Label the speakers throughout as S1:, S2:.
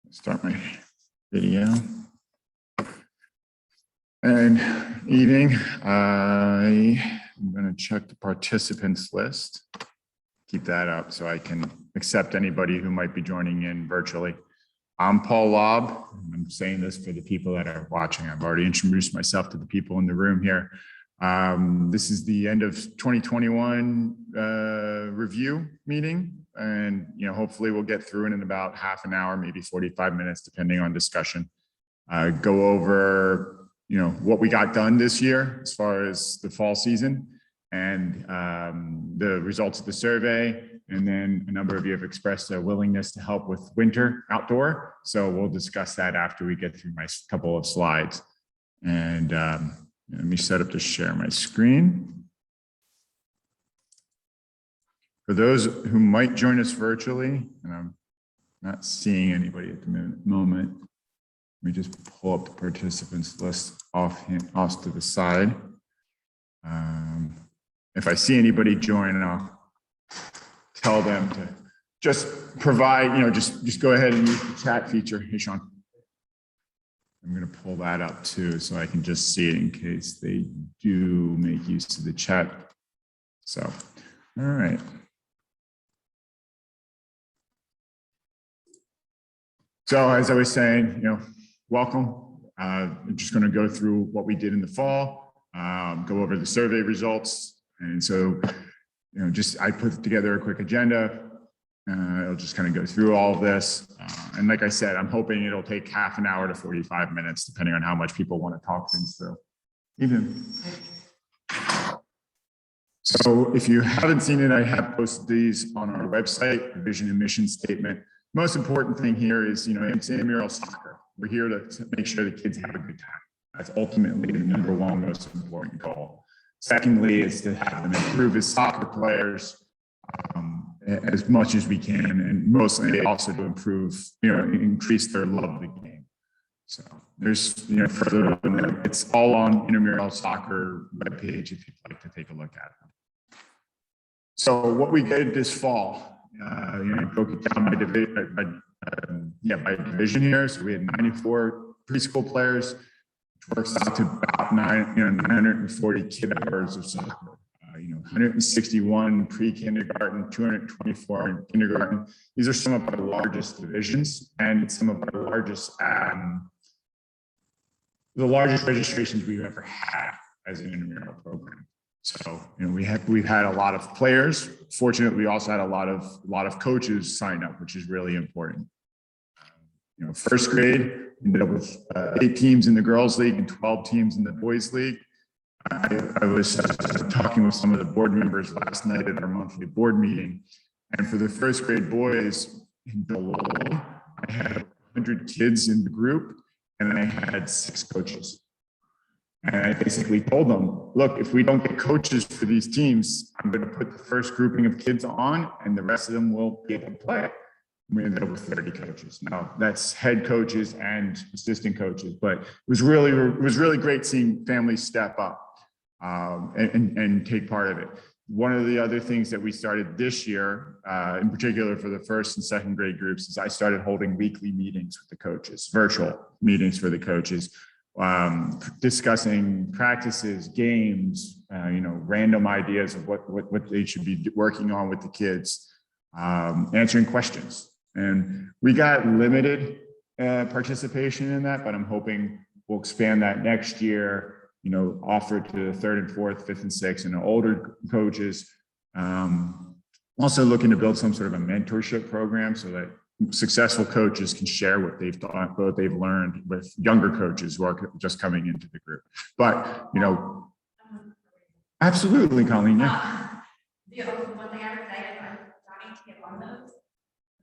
S1: Start my video. And evening, I'm going to check the participants list. Keep that up so I can accept anybody who might be joining in virtually. I'm Paul Laub. I'm saying this for the people that are watching. I've already introduced myself to the people in the room here. This is the end of 2021 review meeting. And, hopefully we'll get through it in about half an hour, maybe 45 minutes, depending on discussion. Go over, what we got done this year as far as the fall season and the results of the survey. And then a number of you have expressed a willingness to help with winter outdoor. So we'll discuss that after we get through my couple of slides. And let me set up to share my screen. For those who might join us virtually, and I'm not seeing anybody at the moment, let me just pull up the participants list off to the side. If I see anybody join, I'll tell them to just provide, just go ahead and use the chat feature. Hey, Sean. I'm going to pull that up too, so I can just see it in case they do make use of the chat. So, all right. So as I was saying, welcome. I'm just going to go through what we did in the fall, go over the survey results. And so, I put together a quick agenda. I'll just kind of go through all of this. And like I said, I'm hoping it'll take half an hour to 45 minutes, depending on how much people want to talk things through. So if you haven't seen it, I have posted these on our website, the vision and mission statement. Most important thing here is, it's Intramural Soccer. We're here to make sure the kids have a good time. That's ultimately the number one most important goal. Secondly, is to have them improve as soccer players as much as we can, and mostly also to improve, increase their love of the game. So there's, further, it's all on Intramural Soccer webpage if you'd like to take a look at it. So what we did this fall, broke it down by division here. So we had 94 preschool players, which works out to about 940 kid hours of soccer. 161 pre-kindergarten, 224 in kindergarten. These are some of our largest divisions and some of our largest, the largest registrations we've ever had as an intramural program. So, we've had a lot of players. Fortunately, we also had a lot of coaches sign up, which is really important. First grade ended up with 8 teams in the girls' league and 12 teams in the boys' league. I was talking with some of the board members last night at our monthly board meeting, and for the first grade boys in July, I had 100 kids in the group, and I had 6 coaches. And I basically told them, look, if we don't get coaches for these teams, I'm going to put the first grouping of kids on, and the rest of them will be able to play. We ended up with 30 coaches. Now that's head coaches and assistant coaches, but it was really great seeing families step up and take part of it. One of the other things that we started this year, in particular for the first and second grade groups, is I started holding weekly meetings with the coaches, virtual meetings for the coaches, discussing practices, games, random ideas of what they should be working on with the kids, answering questions. And we got limited participation in that, but I'm hoping we'll expand that next year, offer it to the 3rd and 4th, 5th and 6th and older coaches. Also looking to build some sort of a mentorship program so that successful coaches can share what they've taught, what they've learned with younger coaches who are just coming into the group. But, absolutely, Colleen. Yeah.
S2: The one thing I would say is I'm starting to get on those.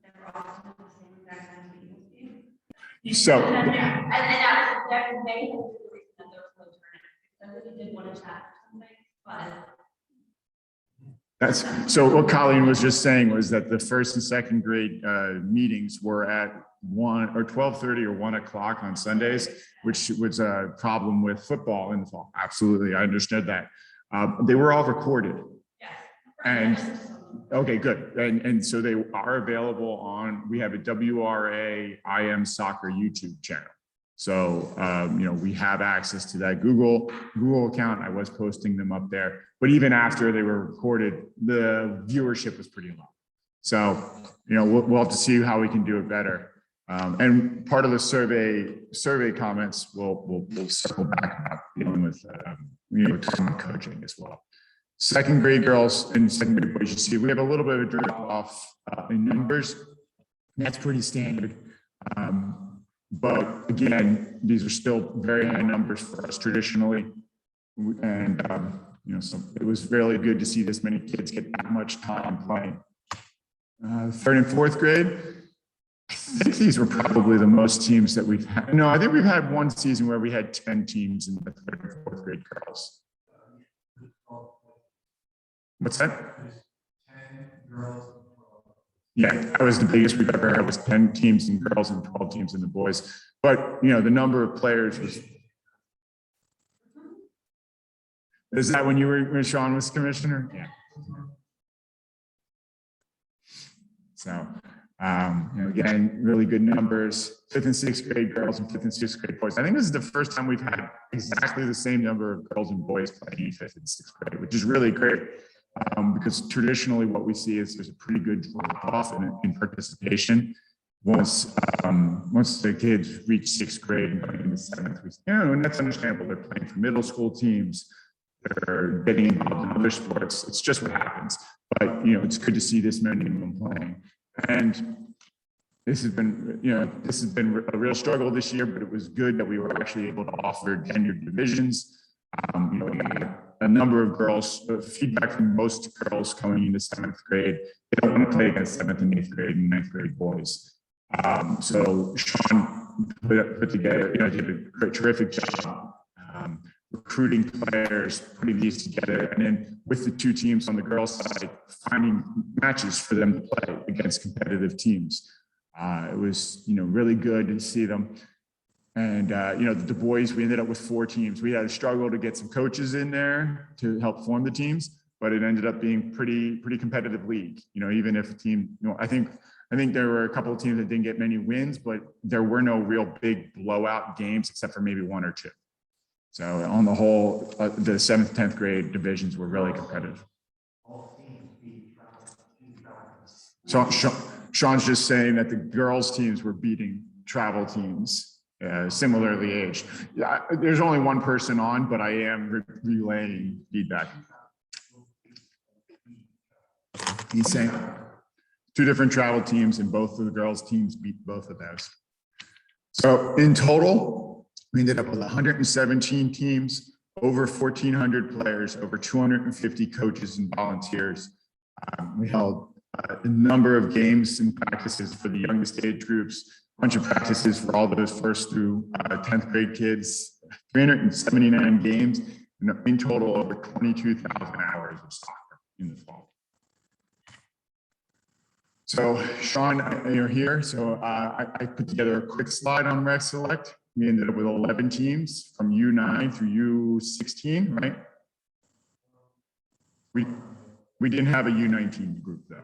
S2: They're often the same exact time we use.
S1: So,
S2: and that may have been the reason that there was no turnout. I really did want to chat or something, but.
S1: So what Colleen was just saying was that the first and second grade meetings were at 1 or 12:30 or 1 o'clock on Sundays, which was a problem with football in the fall. Absolutely, I understood that. They were all recorded.
S2: Yes.
S1: And Okay, good. And so they are available on, we have a WRA IM Soccer YouTube channel. So, we have access to that Google account. I was posting them up there, but even after they were recorded, the viewership was pretty low. So, we'll have to see how we can do it better. And part of the survey comments, we'll circle back about dealing with, talking about coaching as well. Second grade girls and second grade boys, you see, we have a little bit of a drop off in numbers. That's pretty standard. But again, these are still very high numbers for us traditionally. And, so it was really good to see this many kids get that much time playing. Third and fourth grade, I think these were probably the most teams that we've had. No, I think we've had one season where we had 10 teams in the third and fourth grade girls. What's that? 10 girls. Yeah, that was the biggest we've ever had. It was 10 teams in girls and 12 teams in the boys. But, the number of players was. Is that when Sean was commissioner? Yeah. So, again, really good numbers. Fifth and sixth grade girls and fifth and sixth grade boys. I think this is the first time we've had exactly the same number of girls and boys playing in fifth and sixth grade, which is really great. Because traditionally what we see is there's a pretty good drop off in participation once the kids reach sixth grade and going into seventh. And that's understandable. They're playing for middle school teams. They're getting involved in other sports. It's just what happens. But it's good to see this many of them playing. And this has been a real struggle this year, but it was good that we were actually able to offer tenured divisions. We had a number of girls, feedback from most girls coming into seventh grade. They don't want to play against seventh and eighth grade and ninth grade boys. So Sean put together, did a great, terrific job recruiting players, putting these together, and then with the two teams on the girls' side, finding matches for them to play against competitive teams. It was, really good to see them. And, the boys, we ended up with 4 teams. We had a struggle to get some coaches in there to help form the teams, but it ended up being pretty competitive league. Even if a team, I think there were a couple of teams that didn't get many wins, but there were no real big blowout games except for maybe 1 or 2. So on the whole, the 7th, 10th grade divisions were really competitive. So Sean's just saying that the girls teams were beating travel teams. Similarly aged. Yeah, there's only one person on, but I am relaying feedback. He's saying 2 different travel teams and both of the girls' teams beat both of those. So in total, we ended up with 117 teams, over 1,400 players, over 250 coaches and volunteers. We held a number of games and practices for the youngest age groups, bunch of practices for all those first through 10th grade kids, 379 games, and in total over 22,000 hours of soccer in the fall. So Sean, you're here. So I put together a quick slide on Rec Select. We ended up with 11 teams from U9 through U16, right? We didn't have a U19 group though.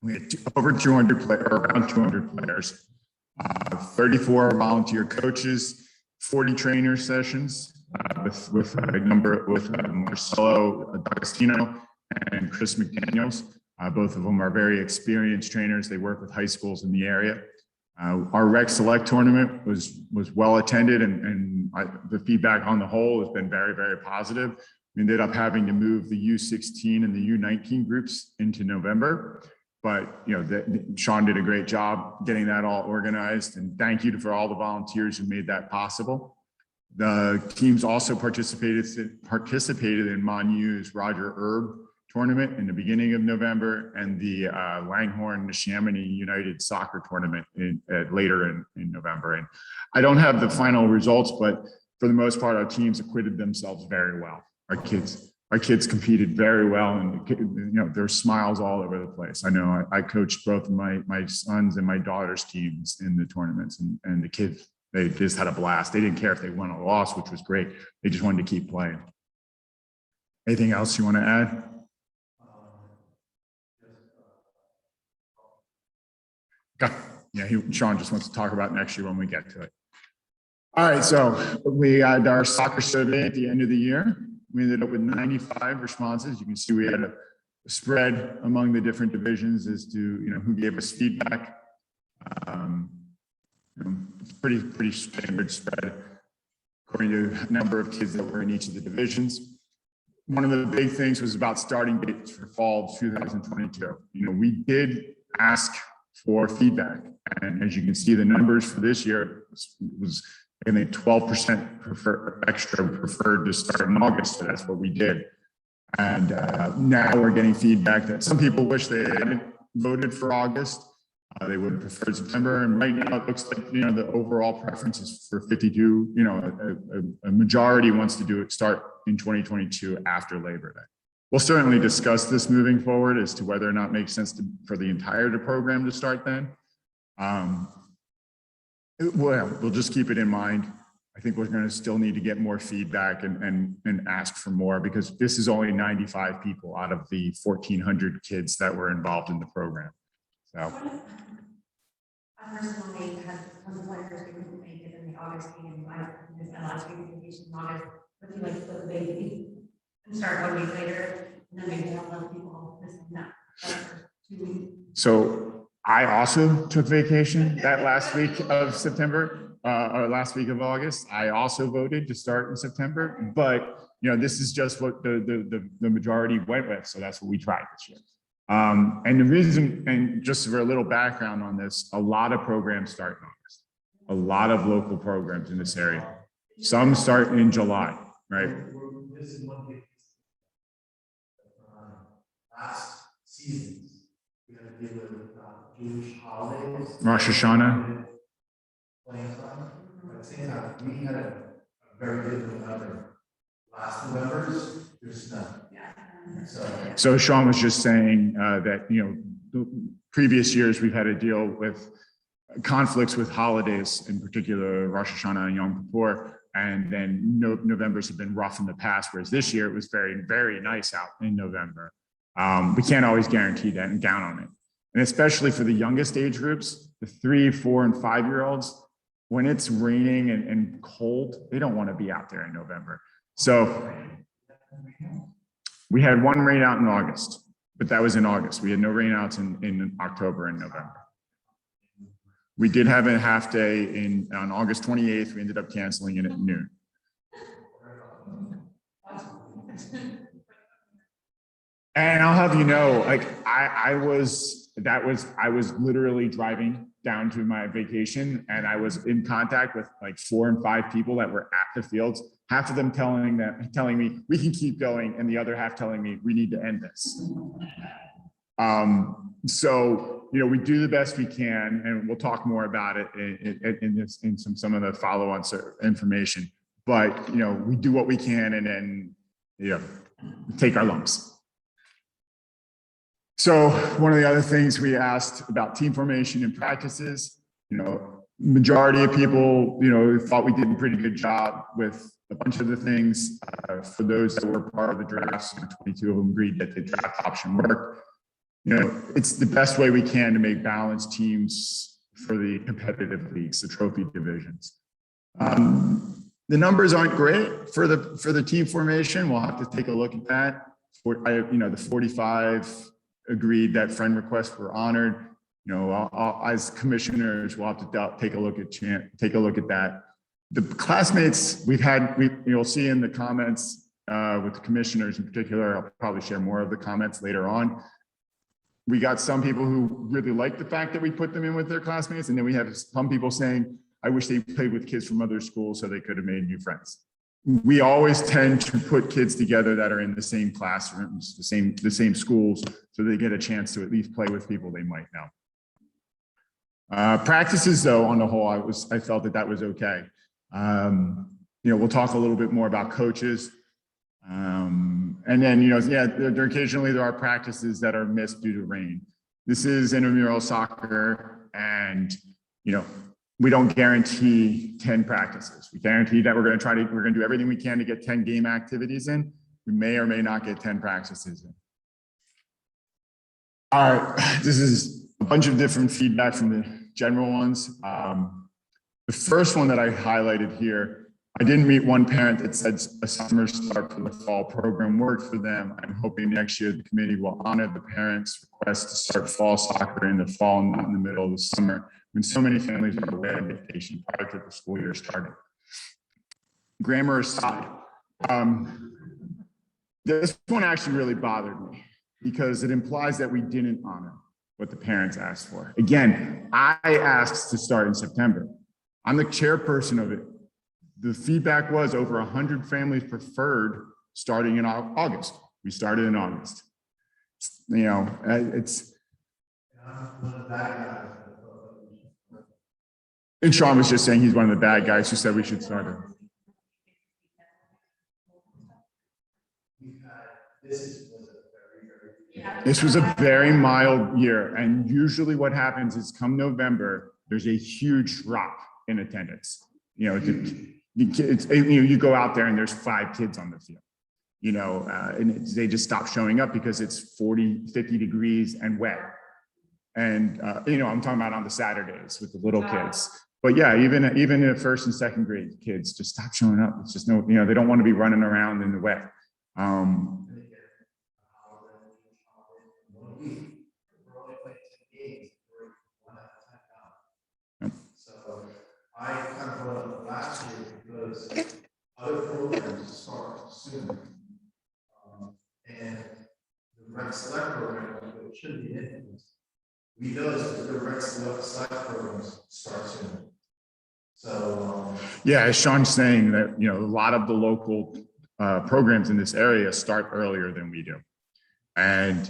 S1: We had over 200 players, or around 200 players. 34 volunteer coaches, 40 trainer sessions with a number with Marcelo D'Agostino and Chris McDaniels. Both of them are very experienced trainers. They work with high schools in the area. Our Rec Select tournament was well attended, and the feedback on the whole has been very, very positive. We ended up having to move the U16 and the U19 groups into November. But Sean did a great job getting that all organized, and thank you for all the volunteers who made that possible. The teams also participated in Monu's Roger Erb tournament in the beginning of November, and the Langhorne Neshaminy United Soccer tournament later in November. And I don't have the final results, but for the most part, our teams acquitted themselves very well. Our kids competed very well, and there were smiles all over the place. I know I coached both my sons and my daughter's teams in the tournaments, and the kids, they just had a blast. They didn't care if they won or lost, which was great. They just wanted to keep playing. Anything else you want to add? Yeah, Sean just wants to talk about next year when we get to it. All right, so we had our soccer survey at the end of the year. We ended up with 95 responses. You can see we had a spread among the different divisions as to who gave us feedback. It's pretty standard spread according to the number of kids that were in each of the divisions. One of the big things was about starting dates for fall 2022. We did ask for feedback, and as you can see, the numbers for this year was I think 12% preferred to start in August, so that's what we did. And now we're getting feedback that some people wish they hadn't voted for August. They would have preferred September, and right now it looks like the overall preference is for 52. A majority wants to do it start in 2022 after Labor Day. We'll certainly discuss this moving forward as to whether or not it makes sense for the entire program to start then. We'll just keep it in mind. I think we're going to still need to get more feedback and ask for more, because this is only 95 people out of the 1,400 kids that were involved in the program. So.
S2: I personally had some players who couldn't make it in the August meeting. I missed my last week of vacation in August. Would you like to split the baby and start 1 week later, and then maybe have other people missing that for 2 weeks?
S1: So I also took vacation that last week of September, or last week of August. I also voted to start in September, but this is just what the majority went with. So that's what we tried this year. And the reason, and just for a little background on this, a lot of programs start in August. A lot of local programs in this area. Some start in July, right?
S3: This is one thing. Last seasons, we had to deal with Jewish holidays.
S1: Rosh Hashanah.
S3: Playing time. At the same time, we had a very good November. Last November's, there's none.
S1: So Sean was just saying that, previous years we've had to deal with conflicts with holidays, in particular Rosh Hashanah and Yom Kippur, and then November's have been rough in the past, whereas this year it was very, very nice out in November. We can't always guarantee that and count on it. And especially for the youngest age groups, the 3, 4, and 5-year-olds, when it's raining and cold, they don't want to be out there in November. So we had one rain out in August, but that was in August. We had no rainouts in October and November. We did have a half day on August 28th. We ended up canceling it at noon. And I'll have you know, like I was literally driving down to my vacation, and I was in contact with like 4 and 5 people that were at the fields. Half of them telling me we can keep going, and the other half telling me we need to end this. So we do the best we can, and we'll talk more about it in some of the follow-on information. But we do what we can, and then take our lumps. So one of the other things we asked about team formation and practices, majority of people, thought we did a pretty good job with a bunch of the things. For those that were part of the drafts, 22 of them agreed that the draft option worked. It's the best way we can to make balanced teams for the competitive leagues, the trophy divisions. The numbers aren't great for the team formation. We'll have to take a look at that. The 45 agreed that friend requests were honored. As commissioners, we'll have to take a look at that. The classmates you'll see in the comments with the commissioners in particular. I'll probably share more of the comments later on. We got some people who really like the fact that we put them in with their classmates, and then we have some people saying, "I wish they played with kids from other schools so they could have made new friends." We always tend to put kids together that are in the same classrooms, the same schools, so they get a chance to at least play with people they might know. Practices, though, on the whole, I felt that was okay. We'll talk a little bit more about coaches. And then, occasionally there are practices that are missed due to rain. This is Intramural Soccer, and, we don't guarantee 10 practices. We guarantee that we're going to do everything we can to get 10 game activities in. We may or may not get 10 practices in. All right, this is a bunch of different feedback from the general ones. The first one that I highlighted here, I didn't meet one parent that said a summer start for the fall program worked for them. I'm hoping next year the committee will honor the parents' request to start fall soccer in the fall, not in the middle of the summer, when so many families are away on vacation prior to the school year starting. Grammar aside, this one actually really bothered me because it implies that we didn't honor what the parents asked for. Again, I asked to start in September. I'm the chairperson of it. The feedback was over 100 families preferred starting in August. We started in August. You know, it's. And Sean was just saying he's one of the bad guys who said we should start it. This was a very mild year, and usually what happens is come November, there's a huge drop in attendance. You know, you go out there and there's 5 kids on the field, you know, and they just stop showing up because it's 40, 50 degrees and wet. And, you know, I'm talking about on the Saturdays with the little kids. But yeah, even in the first and second grade kids just stop showing up. It's just no, you know, they don't want to be running around in the wet.
S3: So I kind of brought up last year because other programs start soon. And the rec select program, which should be influenced. We noticed that the rec select programs start soon. So
S1: yeah, as Sean's saying that, you know, a lot of the local programs in this area start earlier than we do. And,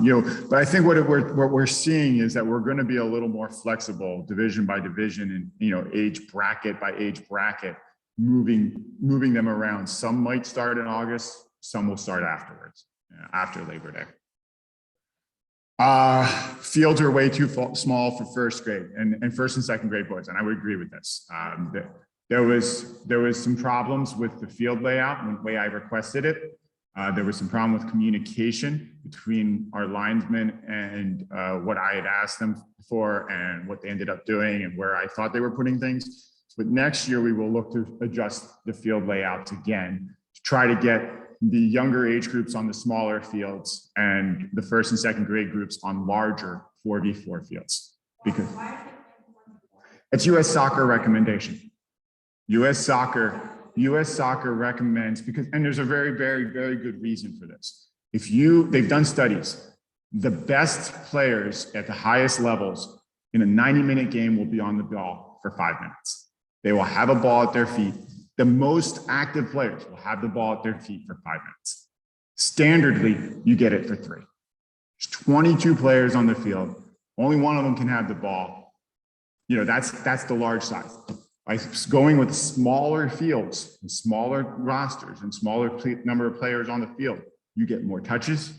S1: you know, but I think what we're seeing is that we're going to be a little more flexible division by division and, you know, age bracket by age bracket, moving them around. Some might start in August, some will start afterwards, after Labor Day. Fields are way too small for first grade and first and second grade boys. And I would agree with this. There was some problems with the field layout and the way I requested it. There was some problem with communication between our linesmen and what I had asked them for and what they ended up doing and where I thought they were putting things. But next year we will look to adjust the field layouts again to try to get the younger age groups on the smaller fields and the first and second grade groups on larger 4v4 fields. Because it's US Soccer recommendation. US Soccer recommends, because, and there's a very, very, very good reason for this. They've done studies, the best players at the highest levels in a 90-minute game will be on the ball for 5 minutes. They will have a ball at their feet. The most active players will have the ball at their feet for 5 minutes. Standardly, you get it for 3. There's 22 players on the field. Only one of them can have the ball. You know, that's the large size. By going with smaller fields and smaller rosters and smaller number of players on the field, you get more touches,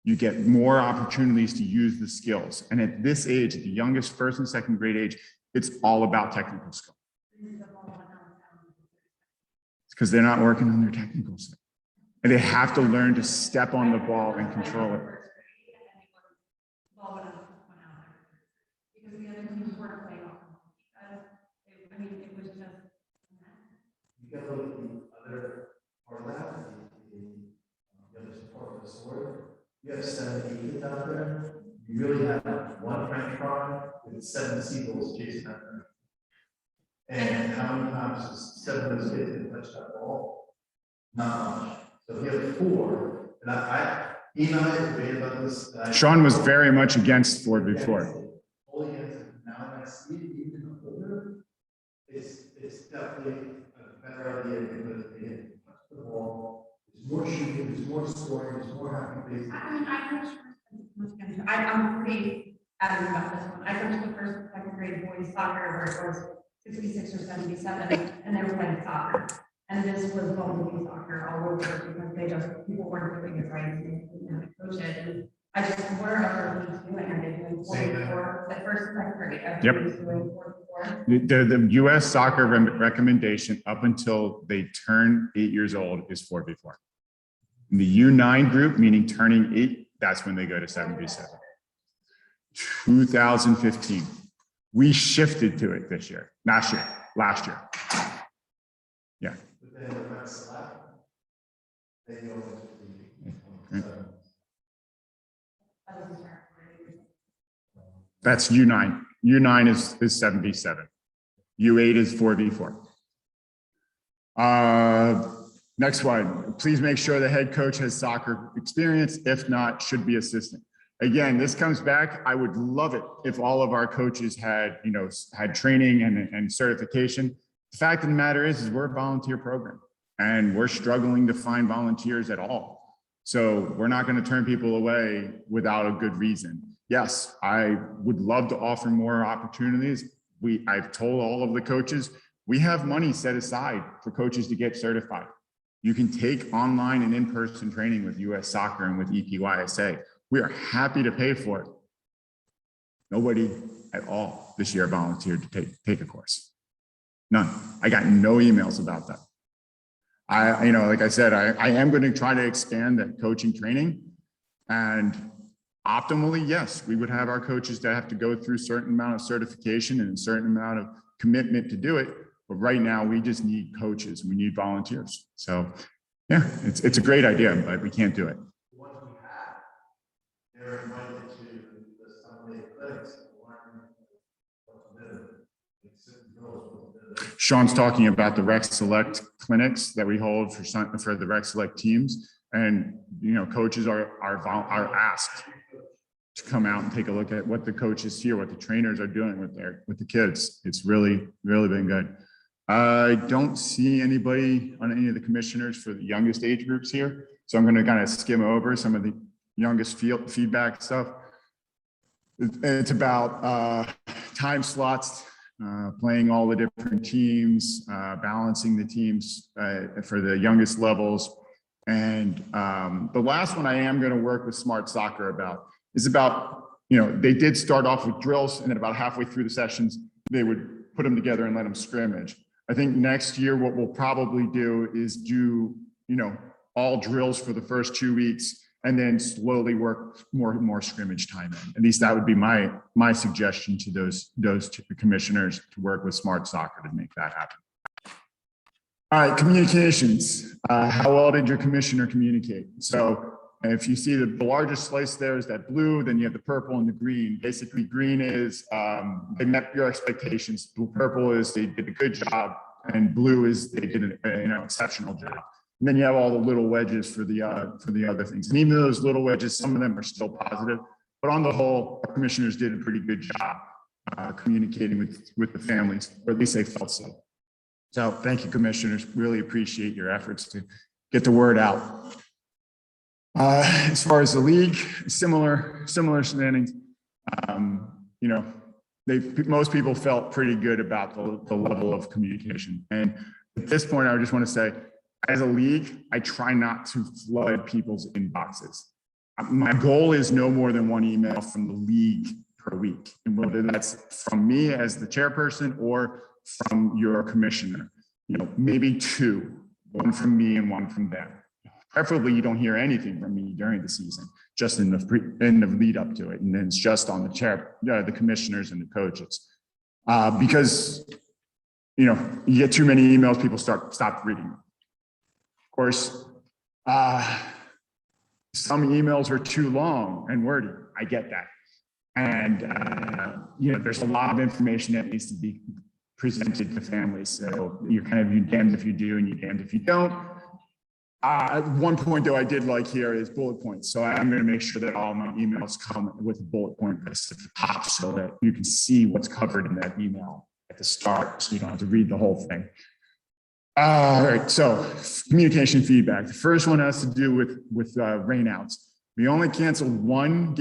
S1: you get more opportunities to use the skills. And at this age, at the youngest first and second grade age, it's all about technical skill. It's because they're not working on their technical skill. And they have to learn to step on the ball and control it.
S3: You got to look at the other part of that, the other support of the sword. You have 7 kids out there. You really have one French fry with 7 seagulls chasing after them. And how many times does 7 of those kids can touch that ball? Not much. So if you have 4, and he and I debated about this.
S1: Sean was very much against 4v4.
S3: Only against it. Now when I see it even older, it's definitely a better idea because they get touch the ball. There's more shooting, there's more scoring, there's more happy faces.
S2: I'm pretty adamant about this one. I coached the first and second grade boys soccer where it was 66 or 77, and they were playing soccer. And this was bumbling soccer all over because people weren't doing it right and they didn't coach it. And I just, what are other leagues doing? Are they doing 4v4 at first and second grade? Everybody's doing 4v4.
S1: The US Soccer recommendation up until they turn 8 years old is 4v4. In the U9 group, meaning turning 8, that's when they go to 7v7. 2015. We shifted to it last year. Yeah.
S3: But then the rec select, they go into the.
S1: That's U9. U9 is 7v7. U8 is 4v4. Next one, please make sure the head coach has soccer experience. If not, should be assistant. Again, this comes back. I would love it if all of our coaches had, had training and certification. The fact of the matter is we're a volunteer program and we're struggling to find volunteers at all. So we're not going to turn people away without a good reason. Yes, I would love to offer more opportunities. I've told all of the coaches, we have money set aside for coaches to get certified. You can take online and in-person training with US Soccer and with EPYSA. We are happy to pay for it. Nobody at all this year volunteered to take a course. None. I got no emails about that. Like I said, I am going to try to expand that coaching training, and optimally, yes, we would have our coaches that have to go through a certain amount of certification and a certain amount of commitment to do it. But right now, we just need coaches. We need volunteers. So, yeah, it's a great idea, but we can't do it.
S3: The ones we have, they're invited to the Sunday clinics to learn what to do.
S1: Sean's talking about the Rec Select clinics that we hold for the Rec Select teams, and coaches are asked to come out and take a look at what the coaches here, what the trainers are doing with the kids. It's really been good. I don't see anybody on any of the commissioners for the youngest age groups here, so I'm going to kind of skim over some of the youngest feedback stuff. It's about time slots, playing all the different teams, balancing the teams for the youngest levels. And the last one I am going to work with Smart Soccer about is about, they did start off with drills, and then about halfway through the sessions, they would put them together and let them scrimmage. I think next year, what we'll probably do is do, all drills for the first 2 weeks, and then slowly work more scrimmage time in. At least that would be my suggestion to those two commissioners, to work with Smart Soccer to make that happen. All right, communications. How well did your commissioner communicate? So if you see the largest slice there is that blue, then you have the purple and the green. Basically, green is they met your expectations. Purple is they did a good job, and blue is they did an exceptional job. And then you have all the little wedges for the other things. And even those little wedges, some of them are still positive, but on the whole, our commissioners did a pretty good job communicating with the families, or at least they felt so. So thank you, commissioners. Really appreciate your efforts to get the word out. As far as the league, similar standings. Most people felt pretty good about the level of communication. And at this point, I just want to say, as a league, I try not to flood people's inboxes. My goal is no more than one email from the league per week, and whether that's from me as the chairperson or from your commissioner, maybe two, one from me and one from them. Preferably, you don't hear anything from me during the season, just in the lead up to it, and then it's just on the chair, the commissioners and the coaches, because you get too many emails, people stop reading them. Of course, some emails are too long and wordy. I get that, and there's a lot of information that needs to be presented to families. So you're kind of, you damned if you do and you damned if you don't. One point though I did like here is bullet points. So I'm going to make sure that all my emails come with a bullet point list at the top so that you can see what's covered in that email at the start, so you don't have to read the whole thing. All right, so communication feedback. The first one has to do with rainouts. We only canceled one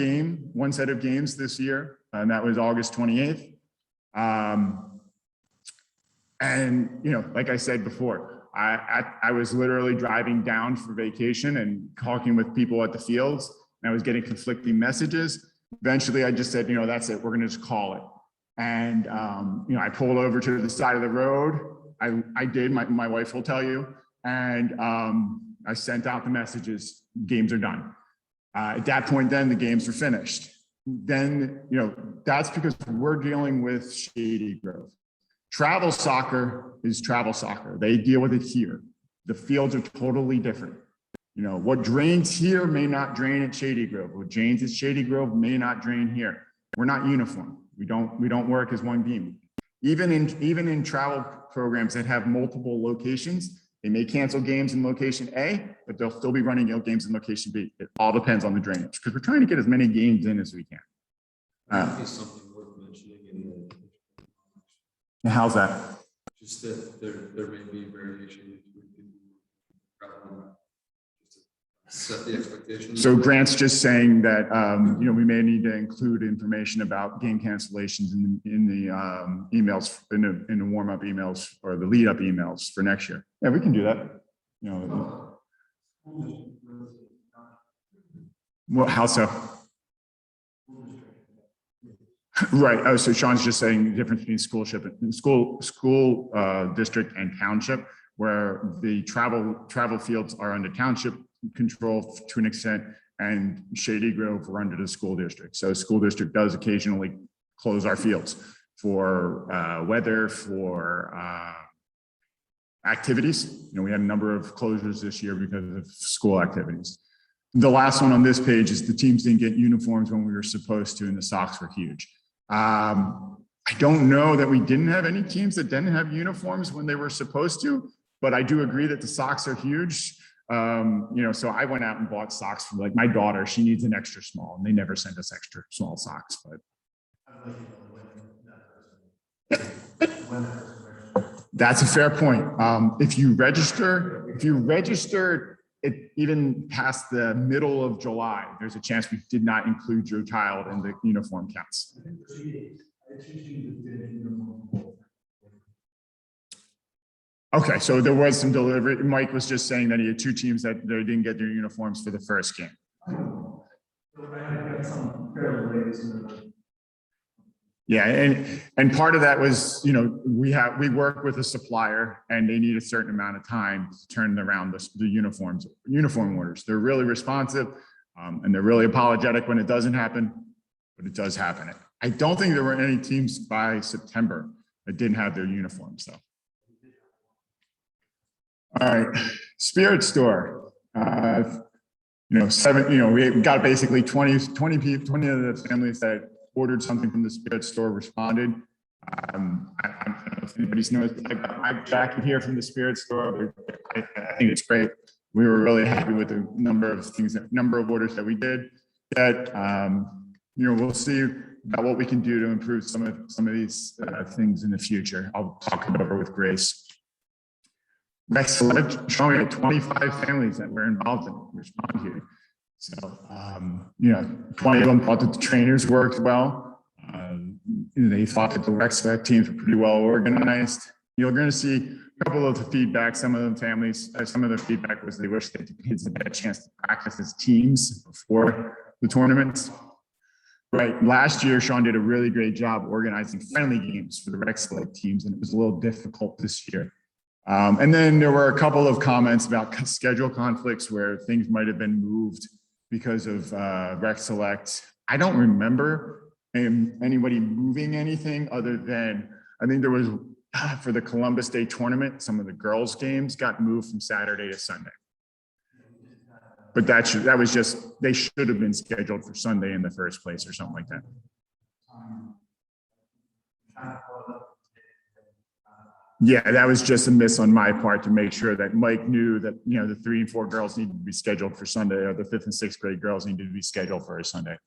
S1: set of games this year, and that was August 28th. And like I said before, I was literally driving down for vacation and talking with people at the fields, and I was getting conflicting messages. Eventually, I just said, that's it. We're going to just call it. And I pulled over to the side of the road. I did. My wife will tell you. And I sent out the messages. Games are done. At that point, then the games were finished. then, that's because we're dealing with Shady Grove. Travel soccer is travel soccer. They deal with it here. The fields are totally different. What drains here may not drain at Shady Grove. What drains at Shady Grove may not drain here. We're not uniform. We don't work as one team. Even in travel programs that have multiple locations, they may cancel games in location A, but they'll still be running games in location B. It all depends on the drainage because we're trying to get as many games in as we can.
S4: Might be something worth mentioning in the.
S1: How's that?
S4: Just that there may be variation between travel. Set the expectations.
S1: So Grant's just saying that, we may need to include information about game cancellations in the emails, in the warm-up emails or the lead-up emails for next year. Yeah, we can do that. Well, how so? Right. Oh, so Sean's just saying the difference between school district and township, where the travel fields are under township control to an extent, and Shady Grove are under the school district. So school district does occasionally close our fields for weather, for activities. We had a number of closures this year because of school activities. The last one on this page is the teams didn't get uniforms when we were supposed to, and the Sox were huge. I don't know that we didn't have any teams that didn't have uniforms when they were supposed to, but I do agree that the Sox are huge. So I went out and bought socks for my daughter. She needs an extra small, and they never send us extra small socks. But that's a fair point. If you register it even past the middle of July, there's a chance we did not include your child in the uniform counts. Okay, so there was some delivery. Mike was just saying that he had two teams that they didn't get their uniforms for the first game. Yeah, and part of that was, we work with a supplier and they need a certain amount of time to turn around the uniform orders. They're really responsive and they're really apologetic when it doesn't happen, but it does happen. I don't think there were any teams by September that didn't have their uniforms though. All right, Spirit Store. We got basically 20 of the families that ordered something from the Spirit Store responded. I don't know if anybody's noticed. I got my jacket here from the Spirit Store. I think it's great. We were really happy with the number of orders that we did. We'll see about what we can do to improve some of these things in the future. I'll talk it over with Grace. Next select, showing 25 families that were involved in respond here. So, 20 of them thought that the trainers worked well. They thought that the rec select teams were pretty well organized. You're going to see a couple of the feedback. Some of the feedback was they wish that the kids had a chance to practice as teams before the tournaments. Right. Last year, Sean did a really great job organizing friendly games for the rec select teams, and it was a little difficult this year. And then there were a couple of comments about schedule conflicts where things might have been moved because of rec select. I don't remember anybody moving anything other than, I think there was, for the Columbus Day tournament, some of the girls' games got moved from Saturday to Sunday. But that was just, they should have been scheduled for Sunday in the first place or something like that. Yeah, that was just a miss on my part to make sure that Mike knew that, the 3 and 4 girls needed to be scheduled for Sunday, or the 5th and 6th grade girls needed to be scheduled for a Sunday.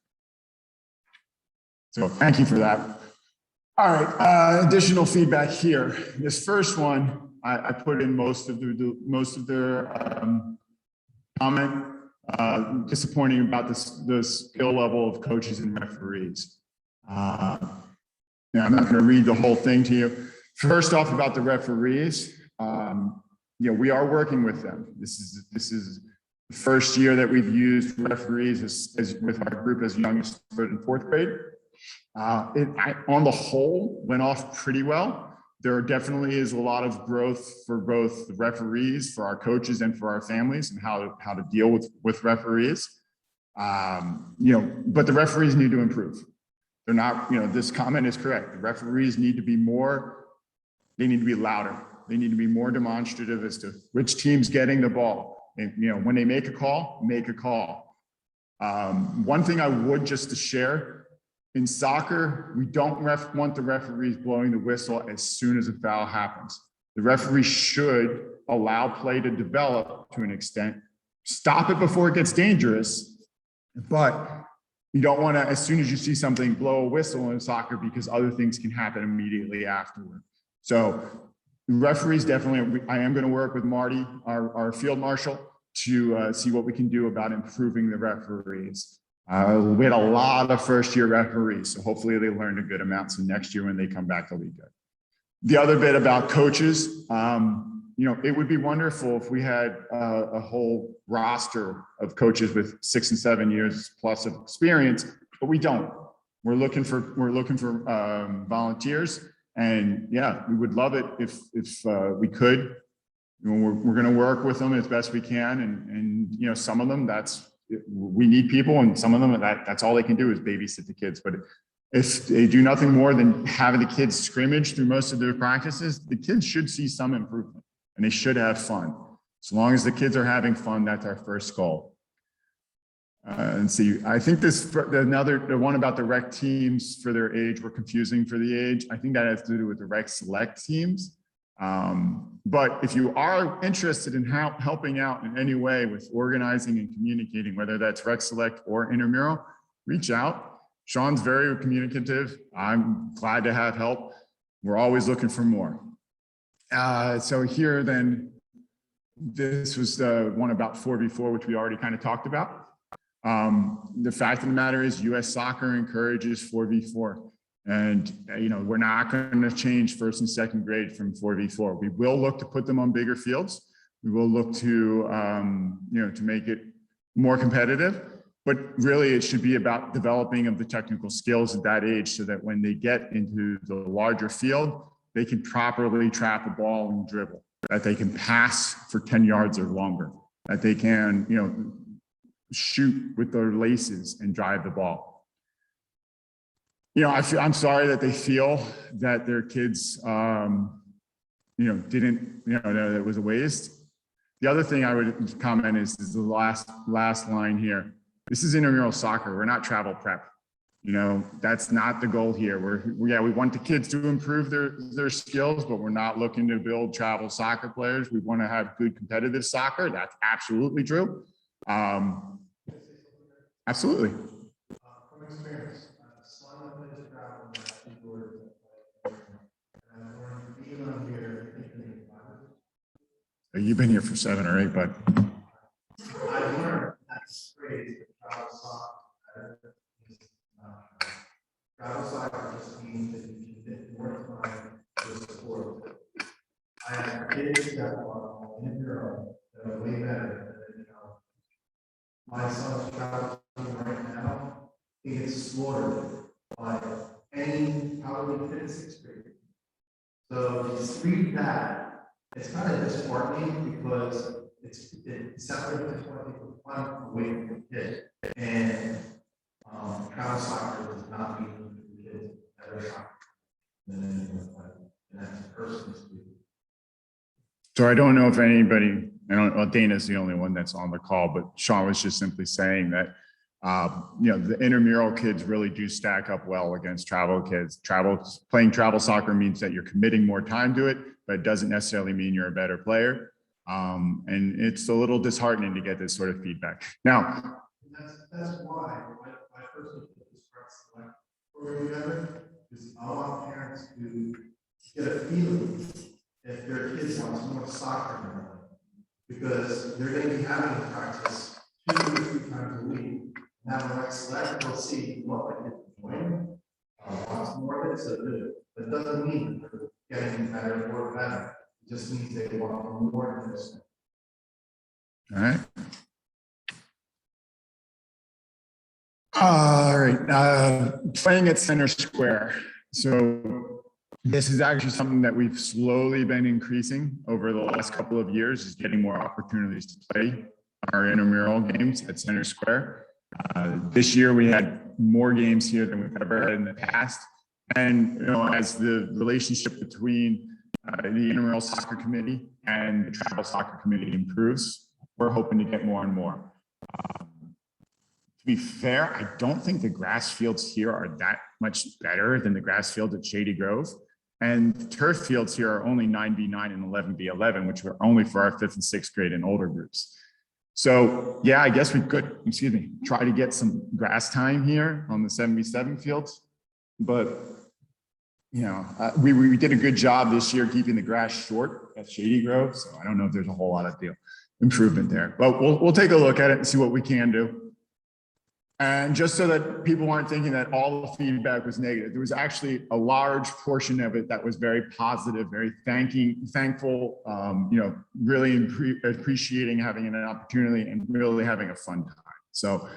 S1: So thank you for that. All right, additional feedback here. This first one, I put in most of their comment. Disappointing about the skill level of coaches and referees. I'm not going to read the whole thing to you. First off, about the referees, we are working with them. This is the first year that we've used referees as with our group as young as 3rd and 4th grade. On the whole, went off pretty well. There definitely is a lot of growth for both the referees, for our coaches, and for our families, and how to deal with referees. But the referees need to improve. They're not, this comment is correct. The referees need to be more, they need to be louder. They need to be more demonstrative as to which team's getting the ball. And, when they make a call, make a call. One thing I would just to share, in soccer, we don't want the referees blowing the whistle as soon as a foul happens. The referee should allow play to develop to an extent, stop it before it gets dangerous, but you don't want to, as soon as you see something, blow a whistle in soccer because other things can happen immediately afterward. So referees definitely, I am going to work with Marty, our field marshal, to see what we can do about improving the referees. We had a lot of first-year referees, so hopefully they learned a good amount. So next year when they come back, they'll be good. The other bit about coaches, it would be wonderful if we had a whole roster of coaches with 6 and 7 years plus of experience, but we don't. We're looking for volunteers, and yeah, we would love it if we could. We're going to work with them as best we can, and some of them we need people, and some of them that's all they can do is babysit the kids. But if they do nothing more than having the kids scrimmage through most of their practices, the kids should see some improvement, and they should have fun. As long as the kids are having fun, that's our first goal. And see, I think the one about the rec teams for their age were confusing for the age. I think that has to do with the rec select teams. But if you are interested in helping out in any way with organizing and communicating, whether that's rec select or intramural, reach out. Sean's very communicative. I'm glad to have help. We're always looking for more. So here then, this was the one about 4v4, which we already kind of talked about. The fact of the matter is US Soccer encourages 4v4. And, we're not going to change first and second grade from 4v4. We will look to put them on bigger fields. We will look to, to make it more competitive. But really, it should be about developing of the technical skills at that age so that when they get into the larger field, they can properly trap a ball and dribble, that they can pass for 10 yards or longer, that they can, shoot with their laces and drive the ball. I'm sorry that they feel that their kids, didn't, that it was a waste. The other thing I would comment is the last line here. This is intramural soccer. We're not travel prep. That's not the goal here. We want the kids to improve their skills, but we're not looking to build travel soccer players. We want to have good competitive soccer. That's absolutely true. Absolutely.
S3: From experience, Slum plays travel and I'm learning even on here.
S1: You've been here for 7 or 8, but
S3: I learned that's great. Travel soccer just means that you can get more time to support. I have kids that are in Europe that are way better than my son's travel team right now. He gets slaughtered by any probably 5th, 6th grade. So just read that. It's kind of disheartening because it's separated from fun away from the kid. And travel soccer does not mean the kids that are soccer. And that's a personal speaking.
S1: so I don't know if anybody, Dana's the only one that's on the call, but Sean was just simply saying that, the intramural kids really do stack up well against travel kids. Playing travel soccer means that you're committing more time to it, but it doesn't necessarily mean you're a better player. And it's a little disheartening to get this sort of feedback. Now,
S3: that's why my first select program together is I want parents to get a feeling if their kids want more soccer than that, because they're going to be having practice 2 or 3 times a week. Now, when I select, they'll see what the kids are doing. Lots more of it, so good. That doesn't mean they're getting better or better. It just means they want more than this.
S1: all right. All right, playing at center square. So this is actually something that we've slowly been increasing over the last couple of years, is getting more opportunities to play our intramural games at center square. This year we had more games here than we've ever had in the past. And, you know, as the relationship between the Intramural Soccer Committee and the Travel Soccer Committee improves, we're hoping to get more and more. To be fair, I don't think the grass fields here are that much better than the grass fields at Shady Grove. And the turf fields here are only 9v9 and 11v11, which are only for our 5th and 6th grade and older groups. So yeah, I guess we could, try to get some grass time here on the 7v7 fields. But, you know, we did a good job this year keeping the grass short at Shady Grove. So I don't know if there's a whole lot of improvement there, but we'll take a look at it and see what we can do. And just so that people aren't thinking that all the feedback was negative, there was actually a large portion of it that was very positive, very thankful, you know, really appreciating having an opportunity and really having a fun time. So,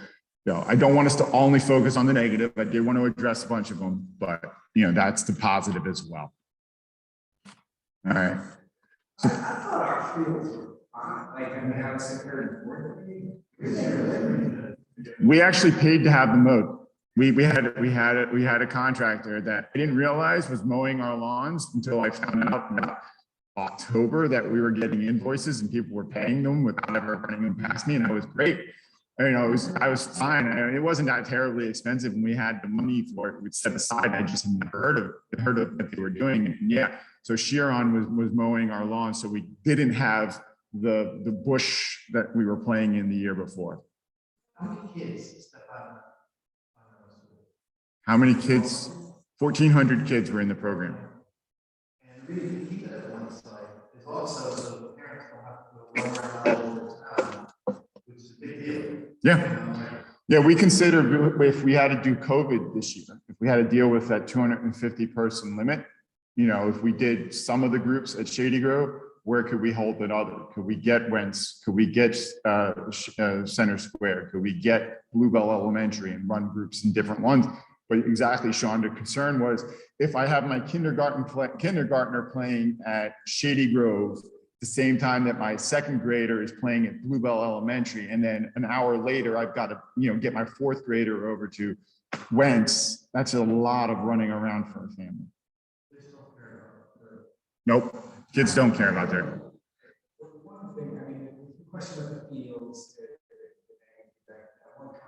S1: you know, I don't want us to only focus on the negative. I did want to address a bunch of them, but, you know, that's the positive as well. All right.
S5: I thought our fields were fine, like, I mean, I was like,
S1: we actually paid to have them mowed. We had a contractor that I didn't realize was mowing our lawns until I found out in October that we were getting invoices and people were paying them without ever running them past me, and that was great. You know, I was fine. I mean, it wasn't that terribly expensive, and we had the money for it. We'd set aside. I just had never heard of what they were doing. And yeah, so Chiron was mowing our lawn, so we didn't have the bush that we were playing in the year before.
S3: How many kids step out?
S1: How many kids? 1,400 kids were in the program.
S3: And really keep it at one side is also so the parents don't have to go one around, which is a big deal.
S1: Yeah. Yeah, we considered if we had to do COVID this year, if we had to deal with that 250 person limit, you know, if we did some of the groups at Shady Grove, where could we hold it other? Could we get Wentz? Could we get Center Square? Could we get Bluebell Elementary and run groups in different ones? But exactly, Sean, the concern was if I have my kindergartner playing at Shady Grove the same time that my 2nd grader is playing at Bluebell Elementary, and then an hour later I've got to, you know, get my 4th grader over to Wentz, that's a lot of running around for a family. Nope. Kids don't care about their.
S5: One thing, I mean, the question of the fields, that one comment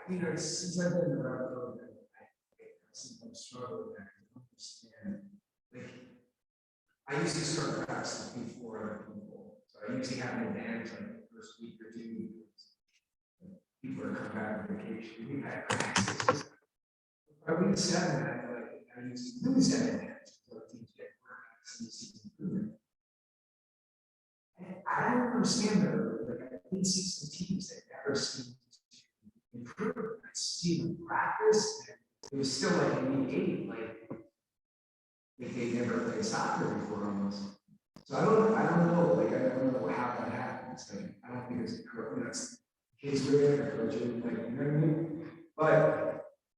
S5: you know, since I've been around, I sometimes struggle with that. I don't understand. Like, I used to start practice before other people, so I usually have an advantage like the first week or 2 weeks. People are coming back from vacation. We've had practices. By week 7, I used to lose that advantage until the teams get practice and the season improvement. And I don't understand that. Like, I did see some teams that never seem to improve. I see them practice, and it was still like in week 8, like they never played soccer before almost. So I don't know, like I don't know how that happens. Like I don't think it's that's kids with or coaching, like you know what I mean? But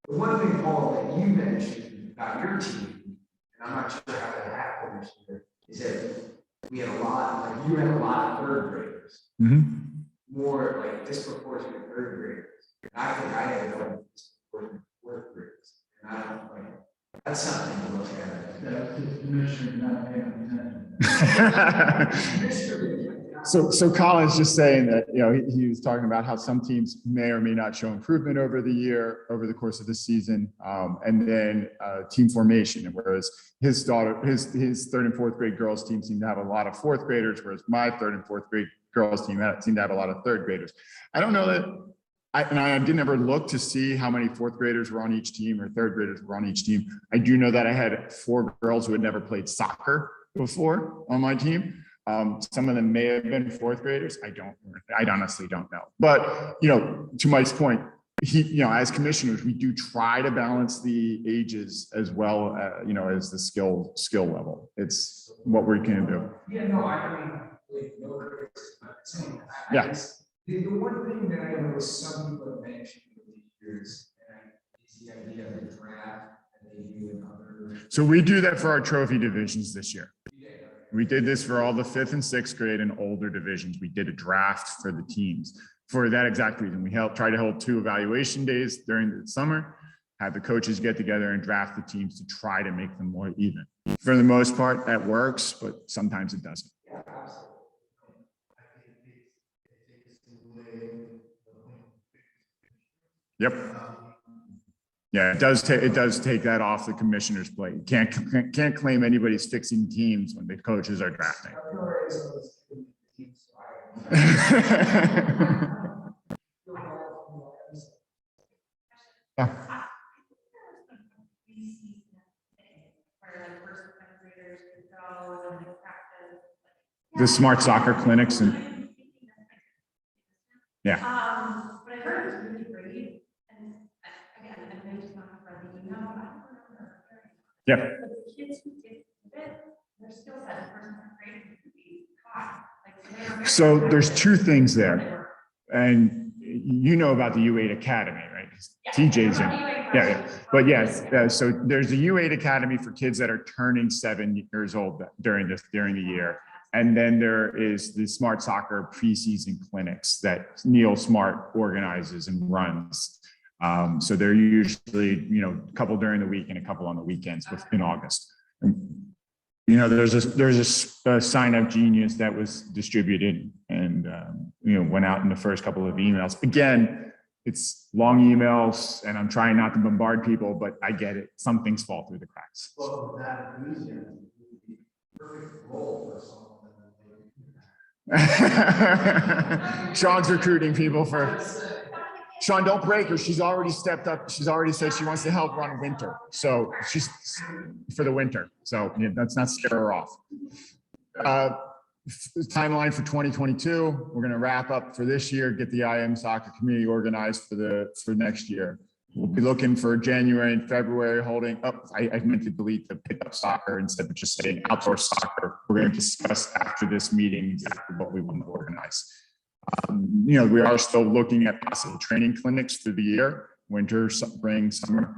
S5: the one thing, Paul, that you mentioned about your team, and I'm not sure how that happened this year, is that we had a lot, like you had a lot of 3rd graders.
S1: Mm-hmm.
S5: More like disproportionate 3rd graders. And I think I had a lot of disproportionate 4th graders. And I don't like that's something to look at.
S3: That's the commissioner not paying attention.
S1: So Colin's just saying that, you know, he was talking about how some teams may or may not show improvement over the course of the season, and then team formation. Whereas his 3rd and 4th grade girls team seemed to have a lot of 4th graders, whereas my 3rd and 4th grade girls team seemed to have a lot of 3rd graders. I don't know that, I didn't ever look to see how many 4th graders were on each team or 3rd graders were on each team. I do know that I had 4 girls who had never played soccer before on my team. Some of them may have been 4th graders. I honestly don't know. But, you know, to Mike's point, you know, as commissioners, we do try to balance the ages as well, you know, as the skill level. It's what we can do.
S5: Yeah, no, I mean, like, no criticism.
S1: Yeah.
S5: The one thing that I know some people have mentioned over the years is the idea of the draft that they do in other.
S1: So we do that for our trophy divisions this year. We did this for all the 5th and 6th grade and older divisions. We did a draft for the teams for that exact reason. We try to hold 2 evaluation days during the summer, have the coaches get together and draft the teams to try to make them more even. For the most part, that works, but sometimes it doesn't.
S5: Yeah, absolutely.
S1: Yep. Yeah, it does take that off the commissioner's plate. You can't claim anybody's fixing teams when the coaches are drafting. Yeah. The smart soccer clinics and yeah.
S2: But I heard it was really great, and again, I may just not have read the email, but I don't remember hearing.
S1: Yeah.
S2: But the kids who did it, their skill set in person are great, to be taught. Like,
S1: So there's 2 things there, and you know about the U8 Academy, right? TJ's in. Yeah. But yes, so there's a U8 Academy for kids that are turning 7 years old during the year. And then there is the Smart Soccer preseason clinics that Neil Smart organizes and runs. So they're usually, a couple during the week and a couple on the weekends in August. And, there's a sign up genius that was distributed and, went out in the first couple of emails. Again, it's long emails and I'm trying not to bombard people, but I get it. Some things fall through the cracks.
S3: Well, that enthusiasm would be perfect role for someone.
S1: Sean's recruiting people for Sean, don't break her. She's already stepped up. She's already said she wants to help run winter. So she's for the winter. So that's not scare her off. Timeline for 2022. We're going to wrap up for this year, get the IM Soccer community organized for next year. We'll be looking for January and February holding up. I meant to delete the pickup soccer instead of just saying outdoor soccer. We're going to discuss after this meeting exactly what we want to organize. We are still looking at possible training clinics through the year, winter, spring, summer,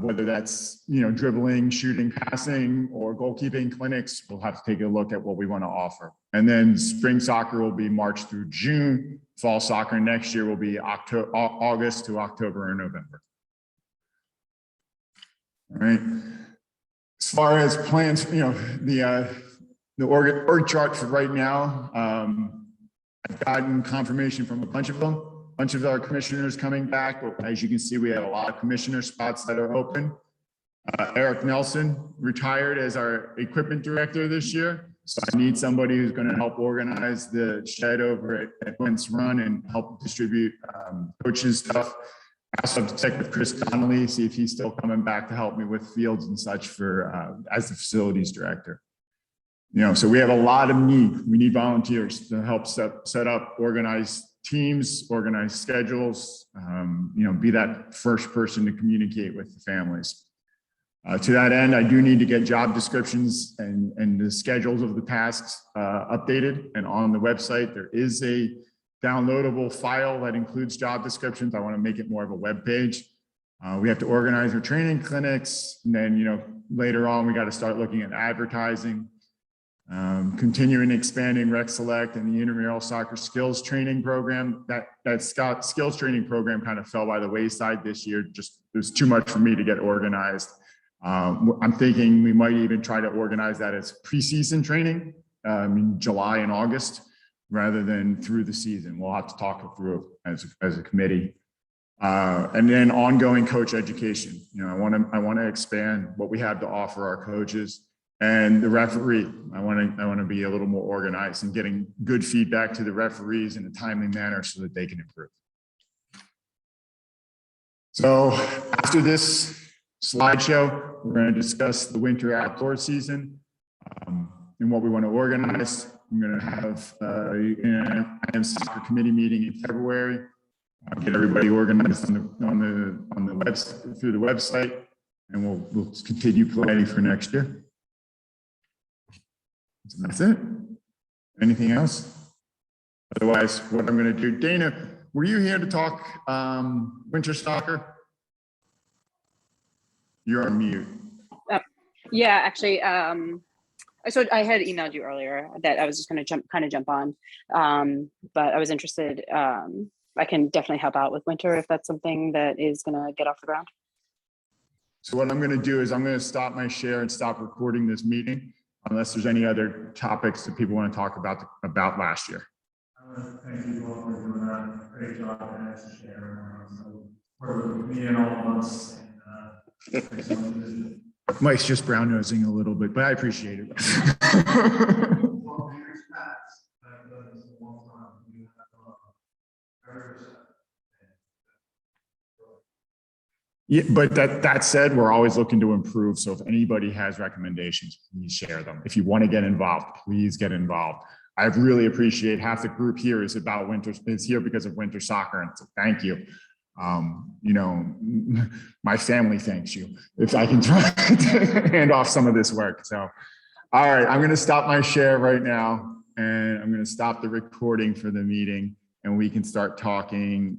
S1: whether that's, dribbling, shooting, passing, or goalkeeping clinics. We'll have to take a look at what we want to offer. And then spring soccer will be March through June. Fall soccer next year will be August to October or November. All right. As far as plans, the org chart for right now, I've gotten confirmation from a bunch of them. A bunch of our commissioners coming back. As you can see, we have a lot of commissioner spots that are open. Eric Nelson retired as our equipment director this year. So I need somebody who's going to help organize the shed over at Wentz Run and help distribute coaches stuff. I also have to check with Chris Donnelly, see if he's still coming back to help me with fields and such for as the facilities director. So we have a lot of need. We need volunteers to help set up, organize teams, organize schedules, be that first person to communicate with the families. To that end, I do need to get job descriptions and the schedules of the tasks updated. And on the website, there is a downloadable file that includes job descriptions. I want to make it more of a web page. We have to organize our training clinics. And then, later on, we got to start looking at advertising, continuing expanding Rec Select and the Intramural Soccer skills training program. That skills training program kind of fell by the wayside this year. Just it was too much for me to get organized. I'm thinking we might even try to organize that as preseason training in July and August rather than through the season. We'll have to talk it through as a committee. And then ongoing coach education. I want to expand what we have to offer our coaches and the referee. I want to be a little more organized and getting good feedback to the referees in a timely manner so that they can improve. So after this slideshow, we're going to discuss the winter outdoor season and what we want to organize. I'm going to have an IM Soccer committee meeting in February. Get everybody organized on the website through the website, and we'll continue planning for next year. So that's it. Anything else? Otherwise, what I'm going to do, Dana, were you here to talk winter soccer? You're on mute.
S6: Yeah, actually, So I had emailed you earlier that I was just going to jump on, but I was interested. I can definitely help out with winter if that's something that is going to get off the ground.
S1: So what I'm going to do is I'm going to stop my share and stop recording this meeting unless there's any other topics that people want to talk about last year.
S3: I want to thank you all for doing a great job as a chair. For me and all of us. And,
S1: Mike's just brown nosing a little bit, but I appreciate it. Yeah, but that said, we're always looking to improve. So if anybody has recommendations, please share them. If you want to get involved, please get involved. I really appreciate half the group here is here because of winter soccer. And so thank you. You know, my family thanks you if I can try to hand off some of this work. So, all right, I'm going to stop my share right now and I'm going to stop the recording for the meeting and we can start talking.